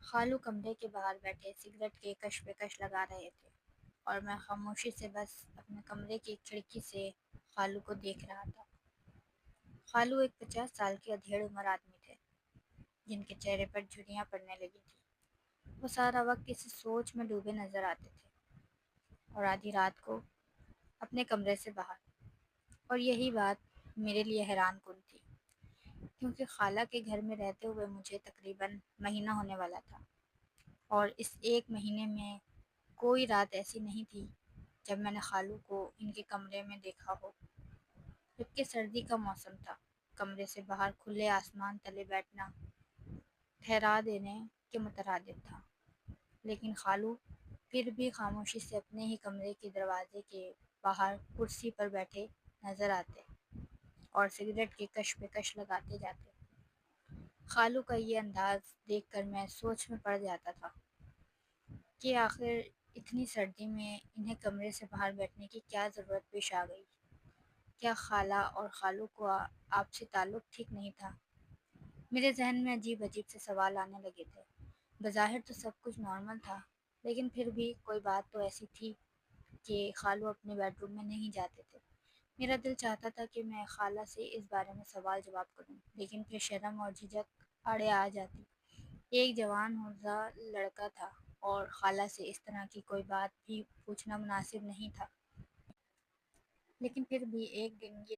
خالو کمرے کے باہر بیٹھے سگریٹ کے کش پہ کش لگا رہے تھے اور میں خاموشی سے بس اپنے کمرے کی کھڑکی سے خالو کو دیکھ رہا تھا۔ خالو ایک 50 سال کے ادھیڑ عمر آدمی تھے جن کے چہرے پر جھریاں پڑنے لگی تھی۔ وہ سارا وقت کسی سوچ میں ڈوبے نظر آتے تھے اور آدھی رات کو اپنے کمرے سے باہر، اور یہی بات میرے لیے حیران کن تھی کیونکہ خالہ کے گھر میں رہتے ہوئے مجھے تقریباً مہینہ ہونے والا تھا، اور اس ایک مہینے میں کوئی رات ایسی نہیں تھی جب میں نے خالو کو ان کے کمرے میں دیکھا ہو۔ جبکہ سردی کا موسم تھا، کمرے سے باہر کھلے آسمان تلے بیٹھنا ٹھہرا دینے کے مترادف تھا، لیکن خالو پھر بھی خاموشی سے اپنے ہی کمرے کے دروازے کے باہر کرسی پر بیٹھے نظر آتے اور سگریٹ کی کش پہ کش لگاتے جاتے۔ خالو کا یہ انداز دیکھ کر میں سوچ میں پڑ جاتا تھا کہ آخر اتنی سردی میں انہیں کمرے سے باہر بیٹھنے کی کیا ضرورت پیش آ گئی؟ کیا خالہ اور خالو کو آپسی تعلق ٹھیک نہیں تھا؟ میرے ذہن میں عجیب عجیب سے سوال آنے لگے تھے۔ بظاہر تو سب کچھ نارمل تھا، لیکن پھر بھی کوئی بات تو ایسی تھی کہ خالو اپنے بیڈ روم میں نہیں جاتے تھے۔ میرا دل چاہتا تھا کہ میں خالہ سے اس بارے میں سوال جواب کروں، لیکن پھر شرم اور جھجک آڑے آ جاتی۔ ایک جوان حرزہ لڑکا تھا اور خالہ سے اس طرح کی کوئی بات بھی پوچھنا مناسب نہیں تھا۔ لیکن پھر بھی ایک دن یہ